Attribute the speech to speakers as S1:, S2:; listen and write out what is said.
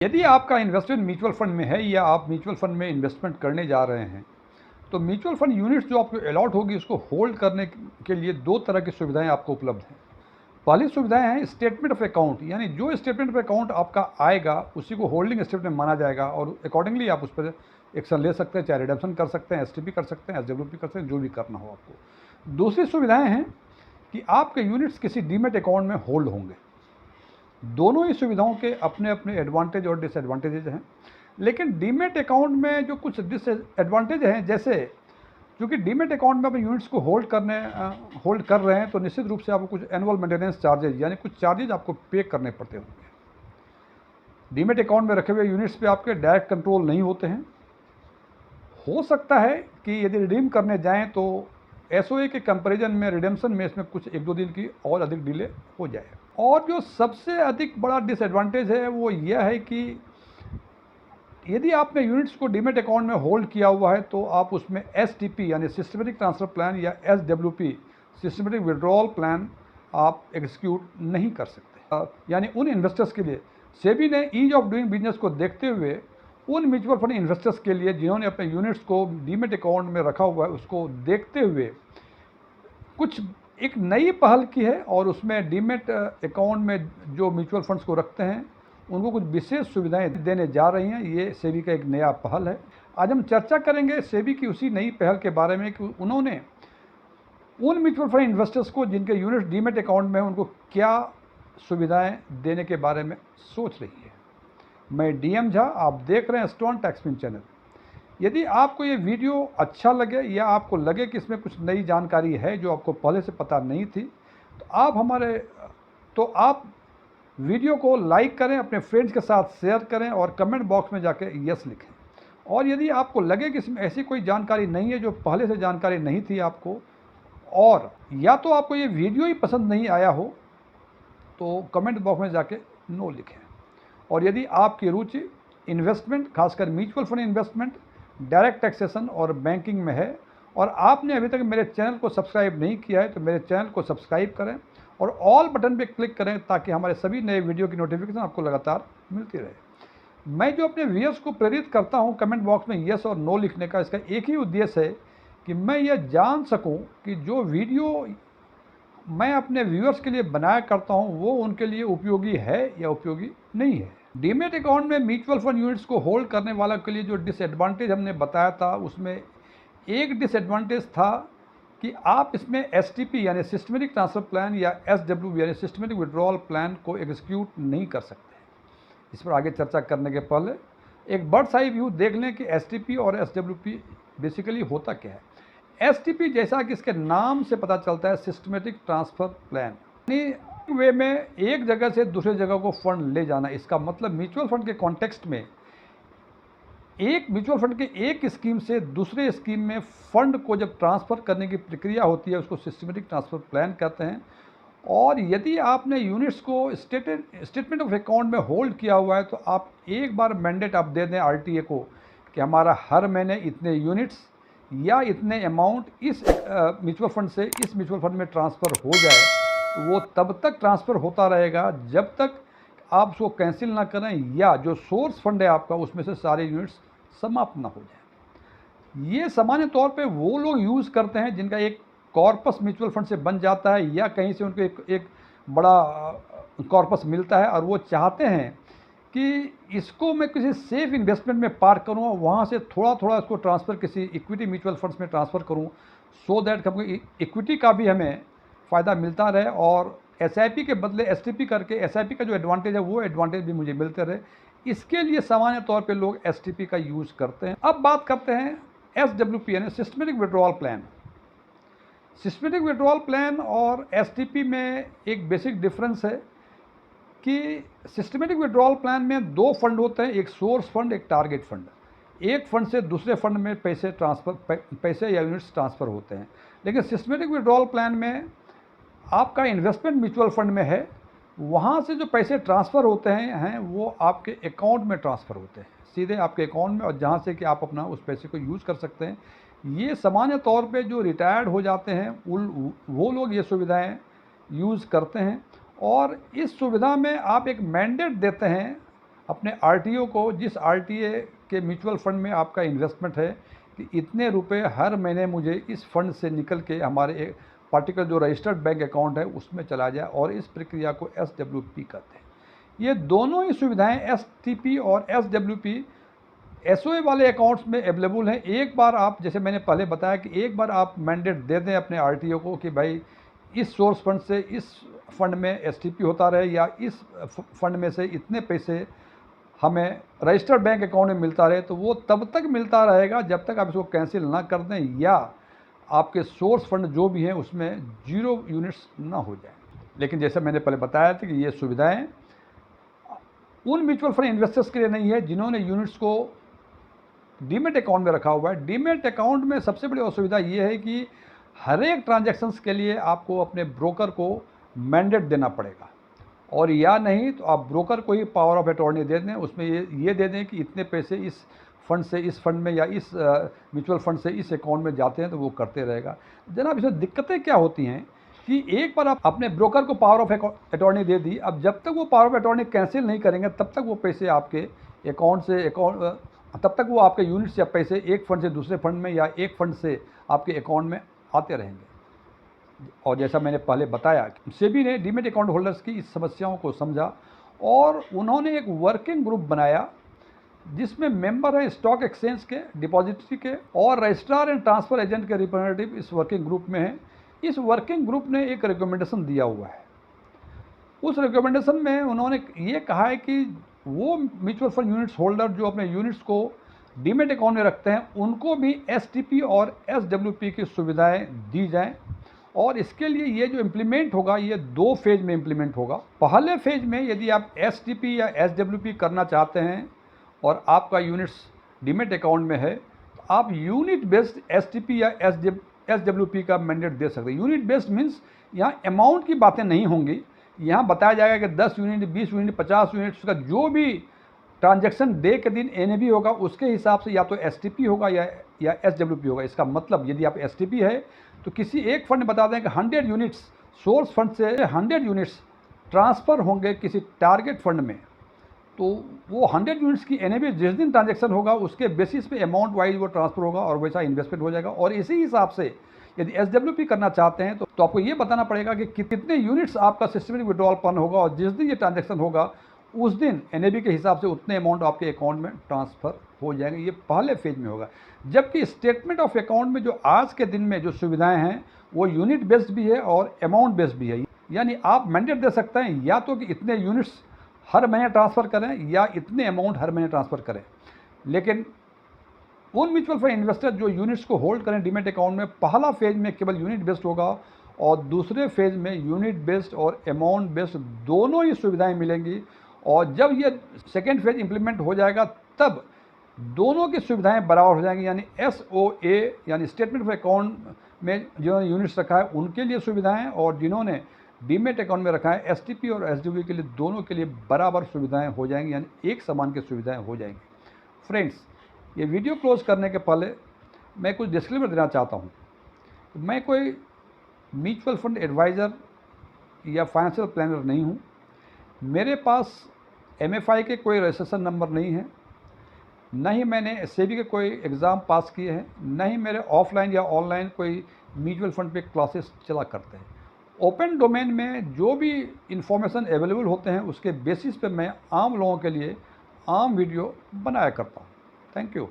S1: यदि आपका investment mutual fund में है या आप म्यूचुअल फंड में इन्वेस्टमेंट करने जा रहे हैं, तो म्यूचुअल फंड यूनिट्स जो आपको अलॉट होगी उसको होल्ड करने के लिए दो तरह की सुविधाएं आपको उपलब्ध हैं। पहली सुविधाएं हैं स्टेटमेंट ऑफ अकाउंट, यानी जो स्टेटमेंट ऑफ अकाउंट आपका आएगा उसी को होल्डिंग स्टेटमेंट माना जाएगा और अकॉर्डिंगली आप उस पर एक्शन ले सकते हैं, चाहे रिडम्पशन कर सकते हैं, एसटीपी कर सकते हैं, एसडब्ल्यूपी कर सकते हैं, जो भी करना हो आपको। दूसरी सुविधाएं हैं कि आपके यूनिट्स किसी डीमेट अकाउंट में होल्ड होंगे। दोनों ही सुविधाओं के अपने अपने एडवांटेज और डिसएडवांटेजेज हैं, लेकिन डीमेट अकाउंट में जो कुछ डिसएडवांटेज हैं, जैसे क्योंकि डीमेट अकाउंट में आप यूनिट्स को होल्ड कर रहे हैं तो निश्चित रूप से आपको कुछ एनुअल मेंटेनेंस चार्जेज यानी कुछ चार्जेज आपको पे करने पड़ते होंगे। डीमेट अकाउंट में रखे हुए यूनिट्स पे आपके डायरेक्ट कंट्रोल नहीं होते हैं। हो सकता है कि यदि रिडीम करने जाएं तो एसओए के कंपैरिजन में रिडेम्पशन में इसमें कुछ 1-2 दिन की और अधिक डिले हो जाए। और जो सबसे अधिक बड़ा डिसएडवांटेज है वो यह है कि यदि आपने यूनिट्स को डीमेट अकाउंट में होल्ड किया हुआ है तो आप उसमें एसटीपी यानी सिस्टमेटिक ट्रांसफ़र प्लान या एसडब्ल्यूपी सिस्टमेटिक विड्रॉल प्लान आप एग्जीक्यूट नहीं कर सकते। यानी उन इन्वेस्टर्स के लिए सेबी ने ईज ऑफ डूइंग बिजनेस को देखते हुए उन म्यूचुअल फंड इन्वेस्टर्स के लिए जिन्होंने अपने यूनिट्स को डीमेट अकाउंट में रखा हुआ है उसको देखते हुए कुछ एक नई पहल की है और उसमें डीमेट अकाउंट में जो म्यूचुअल फंड्स को रखते हैं उनको कुछ विशेष सुविधाएं देने जा रही हैं। ये सेबी का एक नया पहल है। आज हम चर्चा करेंगे सेबी की उसी नई पहल के बारे में कि उन्होंने उन म्यूचुअल फंड इन्वेस्टर्स को जिनके यूनिट्स डीमेट अकाउंट में उनको क्या सुविधाएं देने के बारे में सोच रही है। मैं डीएम झा, आप देख रहे हैं स्टोन टैक्सपिन चैनल। यदि आपको ये वीडियो अच्छा लगे या आपको लगे कि इसमें कुछ नई जानकारी है जो आपको पहले से पता नहीं थी तो आप वीडियो को लाइक करें, अपने फ्रेंड्स के साथ शेयर करें और कमेंट बॉक्स में जाके यस लिखें। और यदि आपको लगे कि इसमें ऐसी कोई जानकारी नहीं है जो पहले से जानकारी नहीं थी आपको, और या तो आपको ये वीडियो ही पसंद नहीं आया हो तो कमेंट बॉक्स में जाके नो लिखें। और यदि आपकी रुचि इन्वेस्टमेंट, खासकर mutual fund investment, direct taxation और बैंकिंग में है और आपने अभी तक मेरे चैनल को सब्सक्राइब नहीं किया है तो मेरे चैनल को सब्सक्राइब करें और ऑल बटन पे क्लिक करें ताकि हमारे सभी नए वीडियो की नोटिफिकेशन आपको लगातार मिलती रहे। मैं जो अपने व्यूअर्स को प्रेरित करता हूं कमेंट बॉक्स में यस और नो लिखने का, इसका एक ही उद्देश्य है कि मैं यह जान सकूं कि जो वीडियो मैं अपने व्यूअर्स के लिए बनाया करता हूं वो उनके लिए उपयोगी है या उपयोगी नहीं है। डीमेट अकाउंट में म्यूचुअल फंड यूनिट्स को होल्ड करने वालों के लिए जो डिसएडवांटेज हमने बताया था उसमें एक डिसएडवांटेज था कि आप इसमें एसटीपी यानी सिस्टमेटिक ट्रांसफ़र प्लान या एसडब्ल्यू यानी सिस्टमेटिक विड्रॉल प्लान को एग्जीक्यूट नहीं कर सकते। इस पर आगे चर्चा करने के पहले एक बर्ड्स आई व्यू देख लें कि एसटीपी और एसडब्ल्यूपी बेसिकली होता क्या है। एसटीपी जैसा कि इसके नाम से पता चलता है सिस्टमेटिक ट्रांसफ़र प्लान, यानी वे में एक जगह से दूसरे जगह को फंड ले जाना। इसका मतलब म्यूचुअल फंड के कॉन्टेक्स्ट में एक म्यूचुअल फंड के एक स्कीम से दूसरे स्कीम में फंड को जब ट्रांसफ़र करने की प्रक्रिया होती है उसको सिस्टमेटिक ट्रांसफ़र प्लान कहते हैं। और यदि आपने यूनिट्स को स्टेटमेंट ऑफ अकाउंट में होल्ड किया हुआ है तो आप एक बार मैंडेट आप दे दें आरटीए को कि हमारा हर महीने इतने यूनिट्स या इतने अमाउंट इस म्यूचुअल फंड से इस म्यूचुअल फंड में ट्रांसफ़र हो जाए, तो वो तब तक ट्रांसफ़र होता रहेगा जब तक आप उसको कैंसिल ना करें या जो सोर्स फंड है आपका उसमें से सारे यूनिट्स समाप्त ना हो जाए। ये सामान्य तौर पे वो लोग यूज़ करते हैं जिनका एक कॉर्पस म्यूचुअल फंड से बन जाता है या कहीं से उनको एक बड़ा कॉर्पस मिलता है और वो चाहते हैं कि इसको मैं किसी सेफ इन्वेस्टमेंट में पार्क करूँ और वहाँ से थोड़ा थोड़ा इसको ट्रांसफ़र किसी इक्विटी म्यूचुअल फंड्स में ट्रांसफ़र करूँ, सो दैट हमको इक्विटी का भी हमें फ़ायदा मिलता रहे और एसआईपी के बदले एसटीपी करके एसआईपी का जो एडवांटेज है वो एडवांटेज भी मुझे मिलते रहे। इसके लिए सामान्य तौर पे लोग एसटीपी का यूज़ करते हैं। अब बात करते हैं एसडब्ल्यूपी यानी systematic withdrawal plan. Systematic withdrawal plan और एसटीपी में एक बेसिक डिफरेंस है कि सिस्टमेटिक विड्रॉल प्लान में दो फंड होते हैं, एक सोर्स फंड, एक टारगेट फंड। एक फंड से दूसरे फंड में पैसे या यूनिट्स ट्रांसफ़र होते हैं। लेकिन सिस्टमेटिक विड्रॉल प्लान में आपका इन्वेस्टमेंट म्यूचुअल फंड में है, वहाँ से जो पैसे ट्रांसफ़र होते हैं वो आपके अकाउंट में ट्रांसफ़र होते हैं, सीधे आपके अकाउंट में, और जहाँ से कि आप अपना उस पैसे को यूज़ कर सकते हैं। ये सामान्य तौर पे जो रिटायर्ड हो जाते हैं वो लोग ये सुविधाएं यूज़ करते हैं और इस सुविधा में आप एक मैंडेट देते हैं अपने आरटीओ को, जिस आरटीए के म्यूचुअल फंड में आपका इन्वेस्टमेंट है, कि इतने रुपए हर महीने मुझे इस फंड से निकल के हमारे एक पार्टिकुलर जो रजिस्टर्ड बैंक अकाउंट है उसमें चला जाए, और इस प्रक्रिया को SWP कहते हैं। ये दोनों ही सुविधाएं STP और SWP SOA वाले अकाउंट्स में अवेलेबल हैं। एक बार आप, जैसे मैंने पहले बताया कि एक बार आप मैंडेट दे दें अपने आरटीओ को कि भाई इस सोर्स फंड से इस फंड में STP होता रहे, या इस फंड में से इतने पैसे हमें रजिस्टर्ड बैंक अकाउंट में मिलता रहे, तो वो तब तक मिलता रहेगा जब तक आप इसको कैंसिल ना कर दें या आपके सोर्स फंड जो भी हैं उसमें 0 यूनिट्स ना हो जाए। लेकिन जैसे मैंने पहले बताया था कि ये सुविधाएं उन म्यूचुअल फंड इन्वेस्टर्स के लिए नहीं है जिन्होंने यूनिट्स को डीमेट अकाउंट में रखा हुआ है। डीमेट अकाउंट में सबसे बड़ी असुविधा ये है कि हर एक ट्रांजैक्शंस के लिए आपको अपने ब्रोकर को मैंडेट देना पड़ेगा, और या नहीं तो आप ब्रोकर को ही पावर ऑफ अटॉर्नी दे दें, उसमें ये दे दें कि इतने पैसे इस फंड से इस फंड में या इस म्यूचुअल फंड से इस अकाउंट में जाते हैं, तो वो करते रहेगा। जनाब, इसमें दिक्कतें क्या होती हैं कि एक बार आप अपने ब्रोकर को पावर ऑफ अटॉर्नी दे दी, अब जब तक वो पावर ऑफ अटॉर्नी कैंसिल नहीं करेंगे तब तक वो पैसे आपके अकाउंट से तब तक वो आपके यूनिट्स या पैसे एक फंड से दूसरे फंड में या एक फंड से आपके अकाउंट में आते रहेंगे। और जैसा मैंने पहले बताया, सेबी ने डीमेट अकाउंट होल्डर्स की इस समस्याओं को समझा और उन्होंने एक वर्किंग ग्रुप बनाया जिसमें मेंबर है स्टॉक एक्सचेंज के, डिपॉजिटरी के और रजिस्ट्रार एंड ट्रांसफर एजेंट के रिप्रेजेंटेटिव इस वर्किंग ग्रुप में हैं। इस वर्किंग ग्रुप ने एक रिकमेंडेशन दिया हुआ है। उस रिकमेंडेशन में उन्होंने ये कहा है कि वो म्यूचुअल फंड यूनिट्स होल्डर जो अपने यूनिट्स को डीमेट अकाउंट में रखते हैं उनको भी STP और SWP की सुविधाएं दी जाएं, और इसके लिए ये जो इम्प्लीमेंट होगा ये 2 फेज में इम्प्लीमेंट होगा। पहले फेज में यदि आप STP या SWP करना चाहते हैं और आपका यूनिट्स डीमेट अकाउंट में है, तो आप यूनिट बेस्ड STP या SWP का मैंडेट दे सकते हैं। यूनिट बेस्ड मीन्स यहाँ अमाउंट की बातें नहीं होंगी, यहाँ बताया जाएगा कि 10 यूनिट, 20 यूनिट, 50 यूनिट, उसका जो भी ट्रांजैक्शन डे के दिन NAV होगा उसके हिसाब से या तो STP होगा या SWP होगा। इसका मतलब यदि आप STP है तो किसी एक फंड बता दें कि 100 यूनिट्स सोर्स फंड से 100 यूनिट्स ट्रांसफ़र होंगे किसी टारगेट फंड में, तो वो 100 यूनिट्स की NAV जिस दिन ट्रांजैक्शन होगा उसके बेसिस पे अमाउंट वाइज वो ट्रांसफ़र होगा और वैसा इन्वेस्टमेंट हो जाएगा। और इसी हिसाब से यदि SWP करना चाहते हैं तो आपको ये बताना पड़ेगा कि कितने यूनिट्स आपका सिस्टमेटिक विड्रॉल प्लान होगा, और जिस दिन ये ट्रांजैक्शन होगा उस दिन NAV के हिसाब से उतने अमाउंट आपके अकाउंट में ट्रांसफ़र हो जाएंगे। ये पहले फेज में होगा। जबकि स्टेटमेंट ऑफ अकाउंट में जो आज के दिन में जो सुविधाएं हैं वो यूनिट बेस्ड भी है और अमाउंट बेस्ड भी है। यानी आप मैंडेट दे सकते हैं या तो कि इतने यूनिट्स हर महीने ट्रांसफ़र करें या इतने अमाउंट हर महीने ट्रांसफ़र करें। लेकिन उन म्यूचुअल फंड इन्वेस्टर जो यूनिट्स को होल्ड करें डीमेट अकाउंट में, पहला फेज में केवल यूनिट बेस्ड होगा और दूसरे फेज में यूनिट बेस्ड और अमाउंट बेस्ड दोनों ही सुविधाएं मिलेंगी। और जब ये सेकेंड फेज इंप्लीमेंट हो जाएगा तब दोनों की सुविधाएं बराबर हो जाएंगी। यानी SOA यानी स्टेटमेंट ऑफ अकाउंट में जिन्होंने यूनिट्स रखा है उनके लिए सुविधाएं, और जिन्होंने डीमेट अकाउंट में रखा है STP और SWP के लिए, दोनों के लिए बराबर सुविधाएं हो जाएंगी, यानी एक समान की सुविधाएं हो जाएंगी। फ्रेंड्स, ये वीडियो क्लोज करने के पहले मैं कुछ डिस्क्लेमर देना चाहता हूँ। मैं कोई म्यूचुअल फंड एडवाइज़र या फाइनेंशियल प्लानर नहीं हूँ। मेरे पास MFI के कोई रजिस्ट्रेशन नंबर नहीं है, न ही मैंने SEBI के कोई एग्ज़ाम पास किए हैं, न ही मेरे ऑफलाइन या ऑनलाइन कोई म्यूचुअल फंड पे क्लासेस चला करते हैं। ओपन डोमेन में जो भी इंफॉर्मेशन अवेलेबल होते हैं उसके बेसिस पे मैं आम लोगों के लिए आम वीडियो बनाया करता हूँ। Thank you.